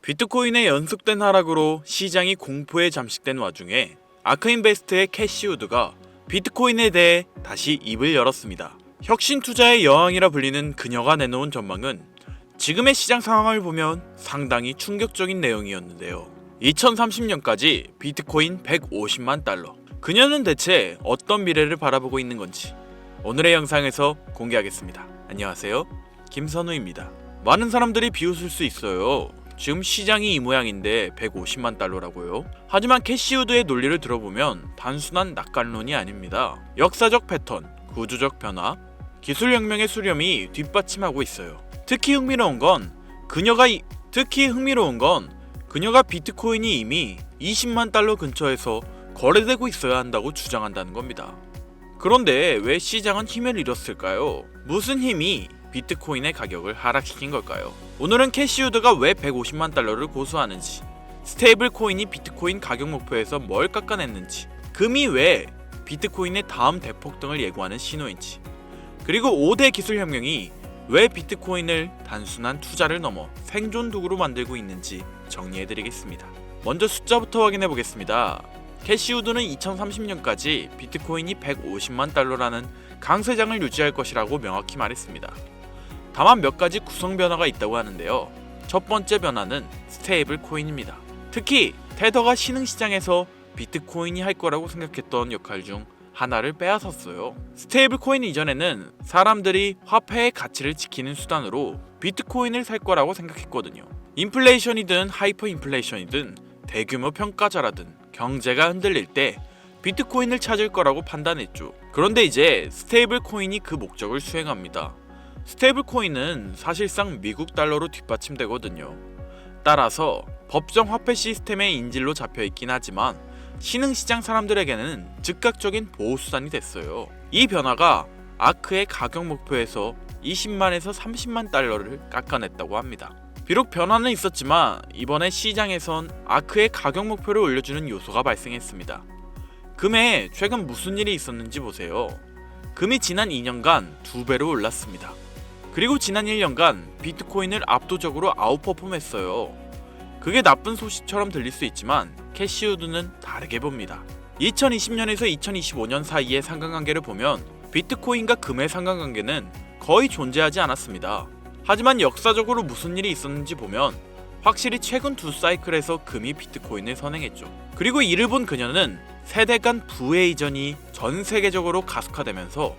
비트코인의 연속된 하락으로 시장이 공포에 잠식된 와중에 아크인베스트의 캐시 우드가 비트코인에 대해 다시 입을 열었습니다. 혁신 투자의 여왕이라 불리는 그녀가 내놓은 전망은 지금의 시장 상황을 보면 상당히 충격적인 내용이었는데요. 2030년까지 비트코인 150만 달러. 그녀는 대체 어떤 미래를 바라보고 있는 건지 오늘의 영상에서 공개하겠습니다. 안녕하세요, 김선우입니다. 많은 사람들이 비웃을 수 있어요. 지금 시장이 이 모양인데 150만 달러라고요? 하지만 캐시우드의 논리를 들어보면 단순한 낙관론이 아닙니다. 역사적 패턴, 구조적 변화, 기술혁명의 수렴이 뒷받침하고 있어요. 특히 흥미로운 건 그녀가 비트코인이 이미 20만 달러 근처에서 거래되고 있어야 한다고 주장한다는 겁니다. 그런데 왜 시장은 힘을 잃었을까요? 무슨 힘이 비트코인의 가격을 하락시킨 걸까요? 오늘은 캐시우드가 왜 150만 달러를 고수하는지, 스테이블 코인이 비트코인 가격 목표에서 뭘 깎아냈는지, 금이 왜 비트코인의 다음 대폭등을 예고하는 신호인지, 그리고 5대 기술혁명이 왜 비트코인을 단순한 투자를 넘어 생존 도구로 만들고 있는지 정리해드리겠습니다. 먼저 숫자부터 확인해보겠습니다. 캐시우드는 2030년까지 비트코인이 150만 달러라는 강세장을 유지할 것이라고 명확히 말했습니다. 다만 몇 가지 구성 변화가 있다고 하는데요. 첫 번째 변화는 스테이블 코인입니다. 특히 테더가 신흥시장에서 비트코인이 할 거라고 생각했던 역할 중 하나를 빼앗았어요. 스테이블 코인 이전에는 사람들이 화폐의 가치를 지키는 수단으로 비트코인을 살 거라고 생각했거든요. 인플레이션이든 하이퍼 인플레이션이든 대규모 평가절하든 경제가 흔들릴 때 비트코인을 찾을 거라고 판단했죠. 그런데 이제 스테이블 코인이 그 목적을 수행합니다. 스테이블 코인은 사실상 미국 달러로 뒷받침되거든요. 따라서 법정 화폐 시스템의 인질로 잡혀있긴 하지만 신흥시장 사람들에게는 즉각적인 보호수단이 됐어요. 이 변화가 아크의 가격 목표에서 20만에서 30만 달러를 깎아냈다고 합니다. 비록 변화는 있었지만 이번에 시장에선 아크의 가격 목표를 올려주는 요소가 발생했습니다. 금에 최근 무슨 일이 있었는지 보세요. 금이 지난 2년간 2배로 올랐습니다. 그리고 지난 1년간 비트코인을 압도적으로 아웃퍼폼했어요. 그게 나쁜 소식처럼 들릴 수 있지만 캐시우드는 다르게 봅니다. 2020년에서 2025년 사이의 상관관계를 보면 비트코인과 금의 상관관계는 거의 존재하지 않았습니다. 하지만 역사적으로 무슨 일이 있었는지 보면 확실히 최근 두 사이클에서 금이 비트코인을 선행했죠. 그리고 이를 본 그녀는 세대 간 부의 이전이 전 세계적으로 가속화되면서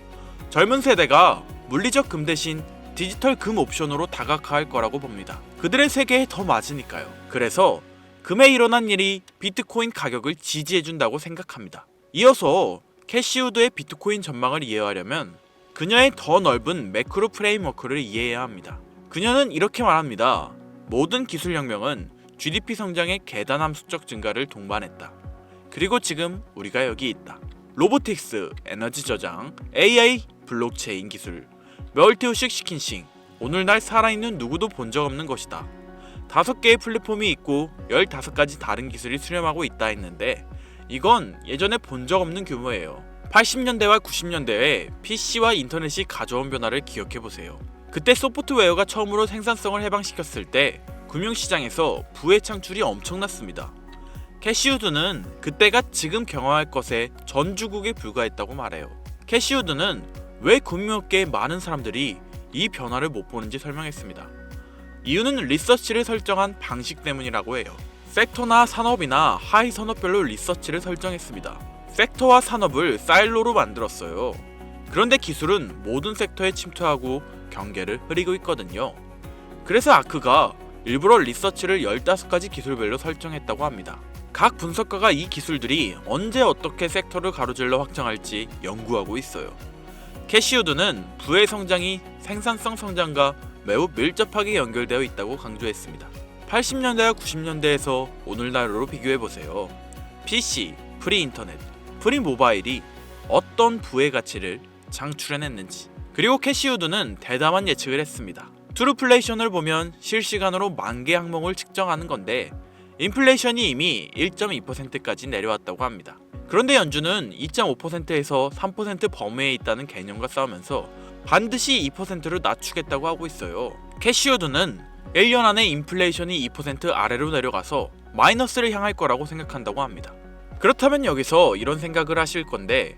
젊은 세대가 물리적 금 대신 디지털 금 옵션으로 다각화할 거라고 봅니다. 그들의 세계에 더 맞으니까요. 그래서 금에 일어난 일이 비트코인 가격을 지지해준다고 생각합니다. 이어서 캐시우드의 비트코인 전망을 이해하려면 그녀의 더 넓은 매크로 프레임워크를 이해해야 합니다. 그녀는 이렇게 말합니다. 모든 기술혁명은 GDP 성장의 계단 함수적 증가를 동반했다. 그리고 지금 우리가 여기 있다. 로보틱스, 에너지 저장, AI, 블록체인 기술, 멀티우식 스킨싱, 오늘날 살아있는 누구도 본 적 없는 것이다. 5개의 플랫폼이 있고 15가지 다른 기술이 수렴하고 있다 했는데 이건 예전에 본 적 없는 규모예요. 80년대와 90년대에 PC와 인터넷이 가져온 변화를 기억해보세요. 그때 소프트웨어가 처음으로 생산성을 해방시켰을 때 금융시장에서 부의 창출이 엄청났습니다. 캐시우드는 그때가 지금 경험할 것의 전주국에 불과했다고 말해요. 캐시우드는 왜 금융업계의 많은 사람들이 이 변화를 못 보는지 설명했습니다. 이유는 리서치를 설정한 방식 때문이라고 해요. 섹터나 산업이나 하위 산업별로 리서치를 설정했습니다. 섹터와 산업을 사일로로 만들었어요. 그런데 기술은 모든 섹터에 침투하고 경계를 흐리고 있거든요. 그래서 아크가 일부러 리서치를 15가지 기술별로 설정했다고 합니다. 각 분석가가 이 기술들이 언제 어떻게 섹터를 가로질러 확장할지 연구하고 있어요. 캐시우드는 부의 성장이 생산성 성장과 매우 밀접하게 연결되어 있다고 강조했습니다. 80년대와 90년대에서 오늘날로 비교해보세요. PC, 프리인터넷, 프리모바일이 어떤 부의 가치를 창출해냈는지. 그리고 캐시우드는 대담한 예측을 했습니다. 트루플레이션을 보면 실시간으로 만개 항목을 측정하는 건데 인플레이션이 이미 1.2%까지 내려왔다고 합니다. 그런데 연준은 2.5%에서 3% 범위에 있다는 개념과 싸우면서 반드시 2%로 낮추겠다고 하고 있어요. 캐시우드는 1년 안에 인플레이션이 2% 아래로 내려가서 마이너스를 향할 거라고 생각한다고 합니다. 그렇다면 여기서 이런 생각을 하실 건데,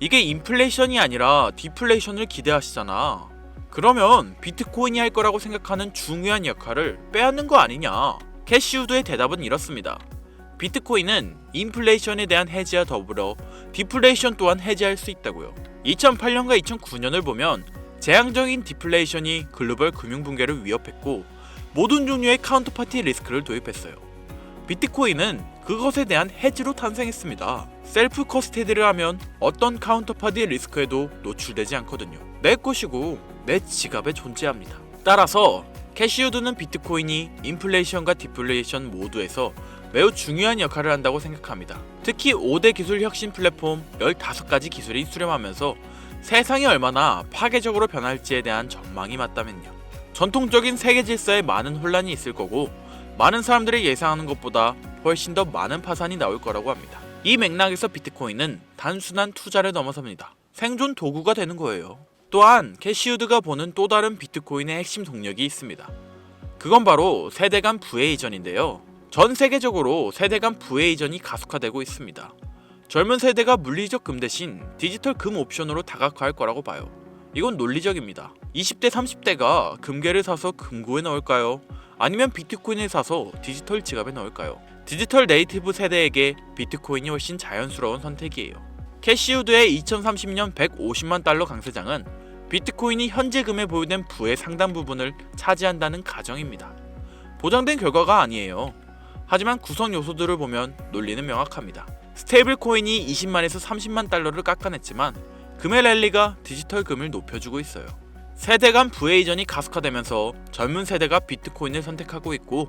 이게 인플레이션이 아니라 디플레이션을 기대하시잖아. 그러면 비트코인이 할 거라고 생각하는 중요한 역할을 빼앗는 거 아니냐? 캐시우드의 대답은 이렇습니다. 비트코인은 인플레이션에 대한 해지와 더불어 디플레이션 또한 해지할 수 있다고요. 2008년과 2009년을 보면 재앙적인 디플레이션이 글로벌 금융 붕괴를 위협했고 모든 종류의 카운터파티 리스크를 도입했어요. 비트코인은 그것에 대한 해지로 탄생했습니다. 셀프 커스테디를 하면 어떤 카운터파티 리스크에도 노출되지 않거든요. 내 것이고 내 지갑에 존재합니다. 따라서 캐시우드는 비트코인이 인플레이션과 디플레이션 모두에서 매우 중요한 역할을 한다고 생각합니다. 특히 5대 기술 혁신 플랫폼 15가지 기술이 수렴하면서 세상이 얼마나 파괴적으로 변할지에 대한 전망이 맞다면요. 전통적인 세계 질서에 많은 혼란이 있을 거고 많은 사람들이 예상하는 것보다 훨씬 더 많은 파산이 나올 거라고 합니다. 이 맥락에서 비트코인은 단순한 투자를 넘어섭니다. 생존 도구가 되는 거예요. 또한 캐시우드가 보는 또 다른 비트코인의 핵심 동력이 있습니다. 그건 바로 세대 간 부의 이전인데요. 전 세계적으로 세대 간 부의 이전이 가속화되고 있습니다. 젊은 세대가 물리적 금 대신 디지털 금 옵션으로 다각화할 거라고 봐요. 이건 논리적입니다. 20대, 30대가 금괴를 사서 금고에 넣을까요? 아니면 비트코인을 사서 디지털 지갑에 넣을까요? 디지털 네이티브 세대에게 비트코인이 훨씬 자연스러운 선택이에요. 캐시우드의 2030년 150만 달러 강세장은 비트코인이 현재 금에 보유된 부의 상당 부분을 차지한다는 가정입니다. 보장된 결과가 아니에요. 하지만 구성 요소들을 보면 논리는 명확합니다. 스테이블 코인이 20만에서 30만 달러를 깎아냈지만 금의 랠리가 디지털 금을 높여주고 있어요. 세대 간 부의 이전이 가속화되면서 젊은 세대가 비트코인을 선택하고 있고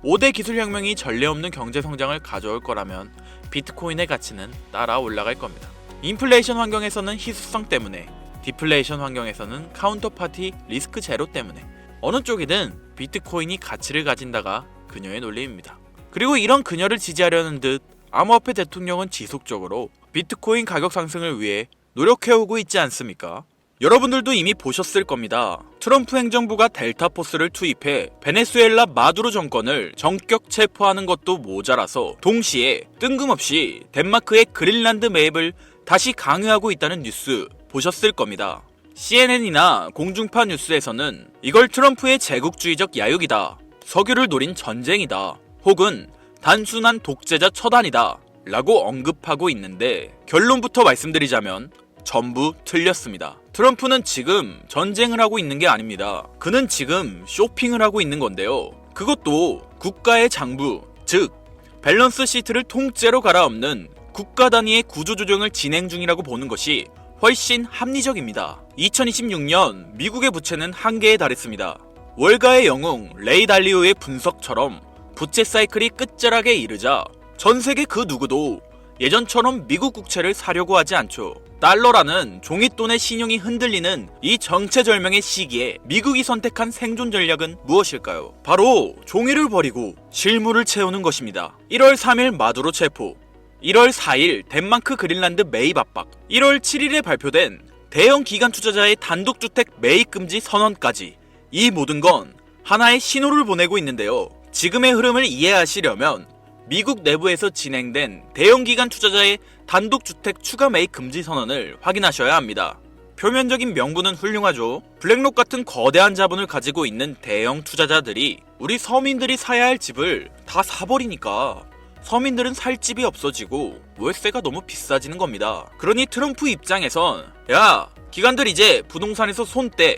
5대 기술혁명이 전례 없는 경제 성장을 가져올 거라면 비트코인의 가치는 따라 올라갈 겁니다. 인플레이션 환경에서는 희소성 때문에, 디플레이션 환경에서는 카운터파티 리스크 제로 때문에 어느 쪽이든 비트코인이 가치를 가진다가 그녀의 논리입니다. 그리고 이런 그녀를 지지하려는 듯 암호화폐 대통령은 지속적으로 비트코인 가격 상승을 위해 노력해오고 있지 않습니까? 여러분들도 이미 보셨을 겁니다. 트럼프 행정부가 델타 포스를 투입해 베네수엘라 마두로 정권을 전격 체포하는 것도 모자라서 동시에 뜬금없이 덴마크의 그린란드 매입을 다시 강요하고 있다는 뉴스 보셨을 겁니다. CNN이나 공중파 뉴스에서는 이걸 트럼프의 제국주의적 야욕이다, 석유를 노린 전쟁이다, 혹은 단순한 독재자 처단이다 라고 언급하고 있는데 결론부터 말씀드리자면 전부 틀렸습니다. 트럼프는 지금 전쟁을 하고 있는 게 아닙니다. 그는 지금 쇼핑을 하고 있는 건데요. 그것도 국가의 장부, 즉 밸런스 시트를 통째로 갈아엎는 국가 단위의 구조조정을 진행 중이라고 보는 것이 훨씬 합리적입니다. 2026년 미국의 부채는 한계에 달했습니다. 월가의 영웅 레이 달리오의 분석처럼 부채 사이클이 끝자락에 이르자 전 세계 그 누구도 예전처럼 미국 국채를 사려고 하지 않죠. 달러라는 종잇돈의 신용이 흔들리는 이 정체절명의 시기에 미국이 선택한 생존 전략은 무엇일까요? 바로 종이를 버리고 실물을 채우는 것입니다. 1월 3일 마두로 체포, 1월 4일 덴마크 그린란드 매입 압박, 1월 7일에 발표된 대형 기관 투자자의 단독주택 매입 금지 선언까지 이 모든 건 하나의 신호를 보내고 있는데요. 지금의 흐름을 이해하시려면 미국 내부에서 진행된 대형 기관 투자자의 단독주택 추가 매입 금지 선언을 확인하셔야 합니다. 표면적인 명분은 훌륭하죠. 블랙록 같은 거대한 자본을 가지고 있는 대형 투자자들이 우리 서민들이 사야 할 집을 다 사버리니까 서민들은 살 집이 없어지고 월세가 너무 비싸지는 겁니다. 그러니 트럼프 입장에선 야, 기관들 이제 부동산에서 손 떼!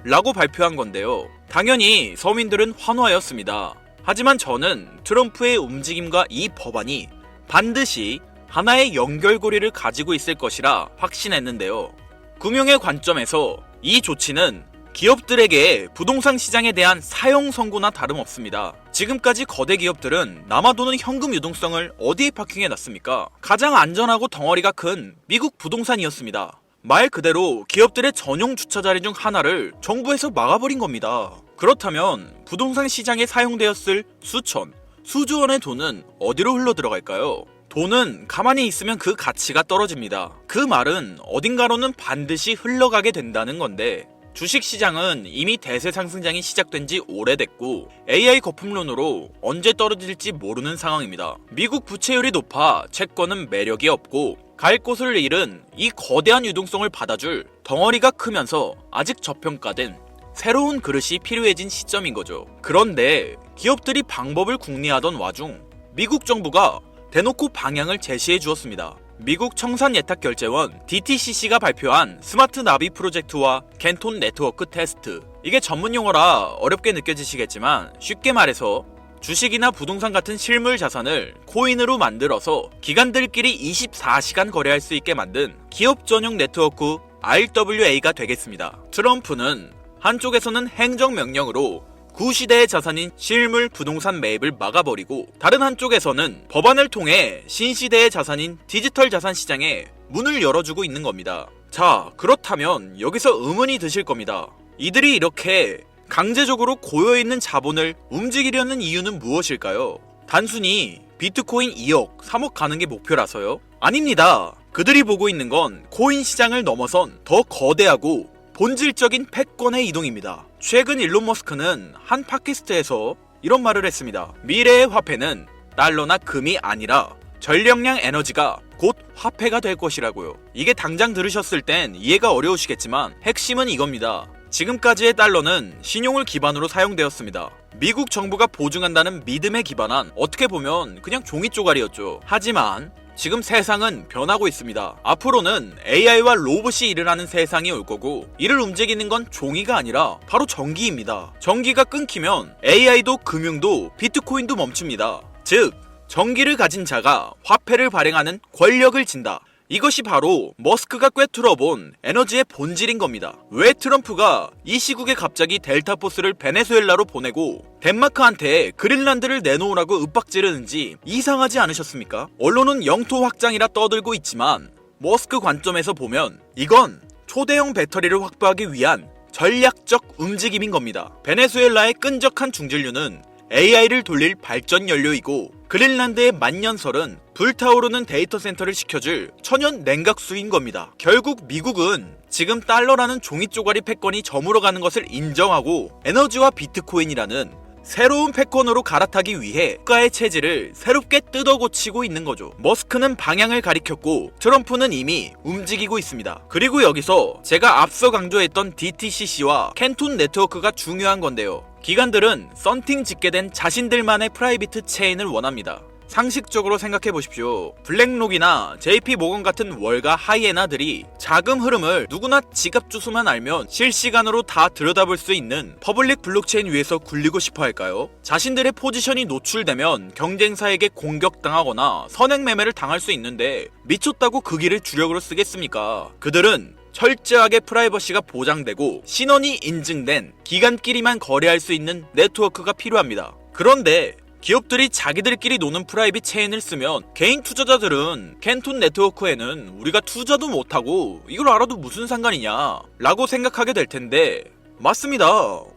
라고 발표한 건데요. 당연히 서민들은 환호하였습니다. 하지만 저는 트럼프의 움직임과 이 법안이 반드시 하나의 연결고리를 가지고 있을 것이라 확신했는데요. 금융의 관점에서 이 조치는 기업들에게 부동산 시장에 대한 사형 선고나 다름없습니다. 지금까지 거대 기업들은 남아도는 현금 유동성을 어디에 파킹해놨습니까? 가장 안전하고 덩어리가 큰 미국 부동산이었습니다. 말 그대로 기업들의 전용 주차 자리 중 하나를 정부에서 막아버린 겁니다. 그렇다면 부동산 시장에 사용되었을 수천, 수조 원의 돈은 어디로 흘러들어갈까요? 돈은 가만히 있으면 그 가치가 떨어집니다. 그 말은 어딘가로는 반드시 흘러가게 된다는 건데 주식시장은 이미 대세 상승장이 시작된 지 오래됐고 AI 거품론으로 언제 떨어질지 모르는 상황입니다. 미국 부채율이 높아 채권은 매력이 없고 갈 곳을 잃은 이 거대한 유동성을 받아줄 덩어리가 크면서 아직 저평가된 새로운 그릇이 필요해진 시점인 거죠. 그런데 기업들이 방법을 궁리하던 와중 미국 정부가 대놓고 방향을 제시해 주었습니다. 미국 청산예탁결제원 DTCC가 발표한 스마트 나비 프로젝트와 캔톤 네트워크 테스트. 이게 전문용어라 어렵게 느껴지시겠지만 쉽게 말해서 주식이나 부동산 같은 실물 자산을 코인으로 만들어서 기관들끼리 24시간 거래할 수 있게 만든 기업 전용 네트워크 RWA가 되겠습니다. 트럼프는 한쪽에서는 행정명령으로 구시대의 자산인 실물 부동산 매입을 막아버리고 다른 한쪽에서는 법안을 통해 신시대의 자산인 디지털 자산 시장에 문을 열어주고 있는 겁니다. 자, 그렇다면 여기서 의문이 드실 겁니다. 이들이 이렇게 강제적으로 고여있는 자본을 움직이려는 이유는 무엇일까요? 단순히 비트코인 2억, 3억 가는 게 목표라서요? 아닙니다. 그들이 보고 있는 건 코인 시장을 넘어선 더 거대하고 본질적인 패권의 이동입니다. 최근 일론 머스크는 한 팟캐스트에서 이런 말을 했습니다. 미래의 화폐는 달러나 금이 아니라 전력량 에너지가 곧 화폐가 될 것이라고요. 이게 당장 들으셨을 땐 이해가 어려우시겠지만 핵심은 이겁니다. 지금까지의 달러는 신용을 기반으로 사용되었습니다. 미국 정부가 보증한다는 믿음에 기반한 어떻게 보면 그냥 종이 쪼가리였죠. 하지만 지금 세상은 변하고 있습니다. 앞으로는 AI와 로봇이 일을 하는 세상이 올 거고 이를 움직이는 건 종이가 아니라 바로 전기입니다. 전기가 끊기면 AI도 금융도 비트코인도 멈춥니다. 즉, 전기를 가진 자가 화폐를 발행하는 권력을 진다. 이것이 바로 머스크가 꿰뚫어본 에너지의 본질인 겁니다. 왜 트럼프가 이 시국에 갑자기 델타포스를 베네수엘라로 보내고 덴마크한테 그린란드를 내놓으라고 윽박지르는지 이상하지 않으셨습니까? 언론은 영토 확장이라 떠들고 있지만 머스크 관점에서 보면 이건 초대형 배터리를 확보하기 위한 전략적 움직임인 겁니다. 베네수엘라의 끈적한 중진류는 AI를 돌릴 발전 연료이고 그린란드의 만년설은 불타오르는 데이터 센터를 식혀줄 천연 냉각수인 겁니다. 결국 미국은 지금 달러라는 종이 쪼가리 패권이 저물어가는 것을 인정하고 에너지와 비트코인이라는 새로운 패권으로 갈아타기 위해 국가의 체질을 새롭게 뜯어고치고 있는 거죠. 머스크는 방향을 가리켰고 트럼프는 이미 움직이고 있습니다. 그리고 여기서 제가 앞서 강조했던 DTCC와 캔톤 네트워크가 중요한 건데요. 기관들은 썬팅 짓게 된 자신들만의 프라이빗 체인을 원합니다. 상식적으로 생각해 보십시오. 블랙록이나 JP모건 같은 월가 하이에나들이 자금 흐름을 누구나 지갑 주소만 알면 실시간으로 다 들여다볼 수 있는 퍼블릭 블록체인 위에서 굴리고 싶어 할까요? 자신들의 포지션이 노출되면 경쟁사에게 공격당하거나 선행매매를 당할 수 있는데 미쳤다고 그 길을 주력으로 쓰겠습니까? 그들은 철저하게 프라이버시가 보장되고 신원이 인증된 기관끼리만 거래할 수 있는 네트워크가 필요합니다. 그런데 기업들이 자기들끼리 노는 프라이빗 체인을 쓰면 개인 투자자들은 캔톤 네트워크에는 우리가 투자도 못하고 이걸 알아도 무슨 상관이냐 라고 생각하게 될 텐데 맞습니다.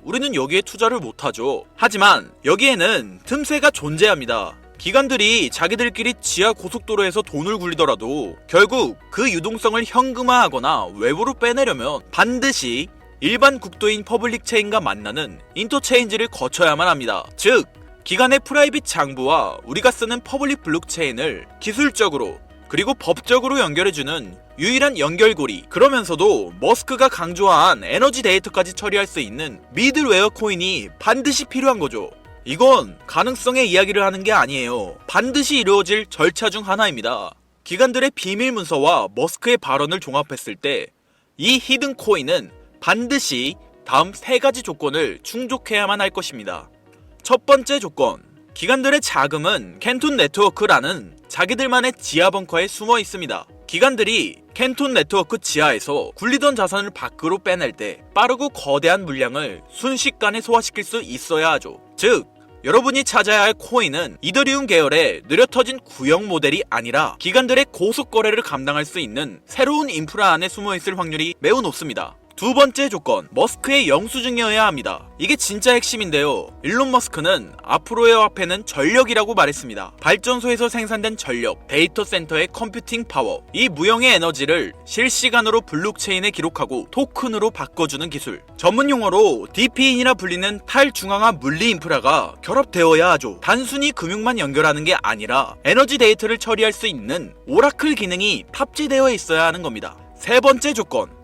우리는 여기에 투자를 못하죠. 하지만 여기에는 틈새가 존재합니다. 기관들이 자기들끼리 지하 고속도로에서 돈을 굴리더라도 결국 그 유동성을 현금화하거나 외부로 빼내려면 반드시 일반 국도인 퍼블릭 체인과 만나는 인터체인지를 거쳐야만 합니다. 즉, 기관의 프라이빗 장부와 우리가 쓰는 퍼블릭 블록체인을 기술적으로 그리고 법적으로 연결해주는 유일한 연결고리. 그러면서도 머스크가 강조한 에너지 데이터까지 처리할 수 있는 미들웨어 코인이 반드시 필요한 거죠. 이건 가능성의 이야기를 하는 게 아니에요. 반드시 이루어질 절차 중 하나입니다. 기관들의 비밀 문서와 머스크의 발언을 종합했을 때 이 히든 코인은 반드시 다음 3가지 조건을 충족해야만 할 것입니다. 첫 번째 조건, 기관들의 자금은 캔톤 네트워크라는 자기들만의 지하 벙커에 숨어 있습니다. 기관들이 캔톤 네트워크 지하에서 굴리던 자산을 밖으로 빼낼 때 빠르고 거대한 물량을 순식간에 소화시킬 수 있어야 하죠. 즉, 여러분이 찾아야 할 코인은 이더리움 계열의 느려터진 구형 모델이 아니라 기관들의 고속 거래를 감당할 수 있는 새로운 인프라 안에 숨어 있을 확률이 매우 높습니다. 두 번째 조건, 머스크의 영수증이어야 합니다. 이게 진짜 핵심인데요. 일론 머스크는 앞으로의 화폐는 전력이라고 말했습니다. 발전소에서 생산된 전력, 데이터 센터의 컴퓨팅 파워, 이 무형의 에너지를 실시간으로 블록체인에 기록하고 토큰으로 바꿔주는 기술. 전문 용어로 DP인이라 불리는 탈중앙화 물리 인프라가 결합되어야 하죠. 단순히 금융만 연결하는 게 아니라 에너지 데이터를 처리할 수 있는 오라클 기능이 탑재되어 있어야 하는 겁니다. 세 번째 조건,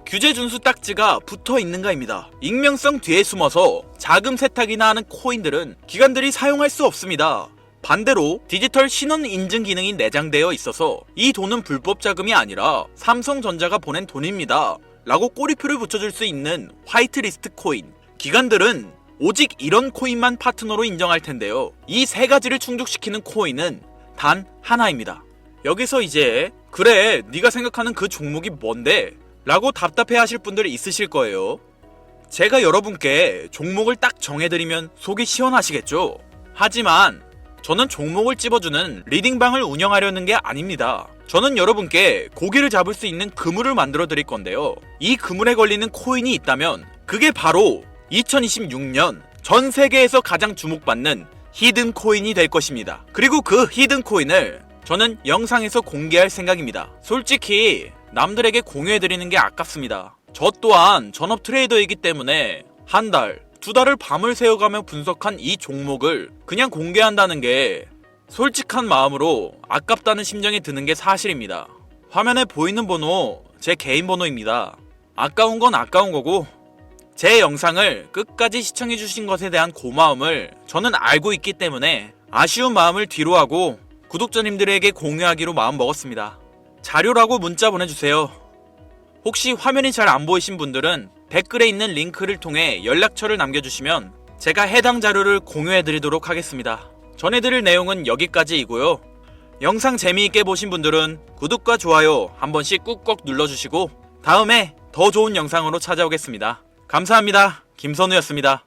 규제 준수 딱지가 붙어 있는가입니다. 익명성 뒤에 숨어서 자금 세탁이나 하는 코인들은 기관들이 사용할 수 없습니다. 반대로 디지털 신원 인증 기능이 내장되어 있어서 이 돈은 불법 자금이 아니라 삼성전자가 보낸 돈입니다 라고 꼬리표를 붙여줄 수 있는 화이트리스트 코인. 기관들은 오직 이런 코인만 파트너로 인정할 텐데요. 이 세 가지를 충족시키는 코인은 단 하나입니다. 여기서 이제 그래 네가 생각하는 그 종목이 뭔데? 라고 답답해 하실 분들이 있으실 거예요. 제가 여러분께 종목을 딱 정해드리면 속이 시원하시겠죠? 하지만 저는 종목을 찝어주는 리딩방을 운영하려는 게 아닙니다. 저는 여러분께 고기를 잡을 수 있는 그물을 만들어 드릴 건데요. 이 그물에 걸리는 코인이 있다면 그게 바로 2026년 전 세계에서 가장 주목받는 히든 코인이 될 것입니다. 그리고 그 히든 코인을 저는 영상에서 공개할 생각입니다. 솔직히 남들에게 공유해드리는 게 아깝습니다. 저 또한 전업 트레이더이기 때문에 한 달, 두 달을 밤을 새워가며 분석한 이 종목을 그냥 공개한다는 게 솔직한 마음으로 아깝다는 심정이 드는 게 사실입니다. 화면에 보이는 번호 제 개인 번호입니다. 아까운 건 아까운 거고 제 영상을 끝까지 시청해주신 것에 대한 고마움을 저는 알고 있기 때문에 아쉬운 마음을 뒤로하고 구독자님들에게 공유하기로 마음먹었습니다. 자료라고 문자 보내주세요. 혹시 화면이 잘 안 보이신 분들은 댓글에 있는 링크를 통해 연락처를 남겨주시면 제가 해당 자료를 공유해드리도록 하겠습니다. 전해드릴 내용은 여기까지이고요. 영상 재미있게 보신 분들은 구독과 좋아요 한 번씩 꾹꾹 눌러주시고 다음에 더 좋은 영상으로 찾아오겠습니다. 감사합니다. 김선우였습니다.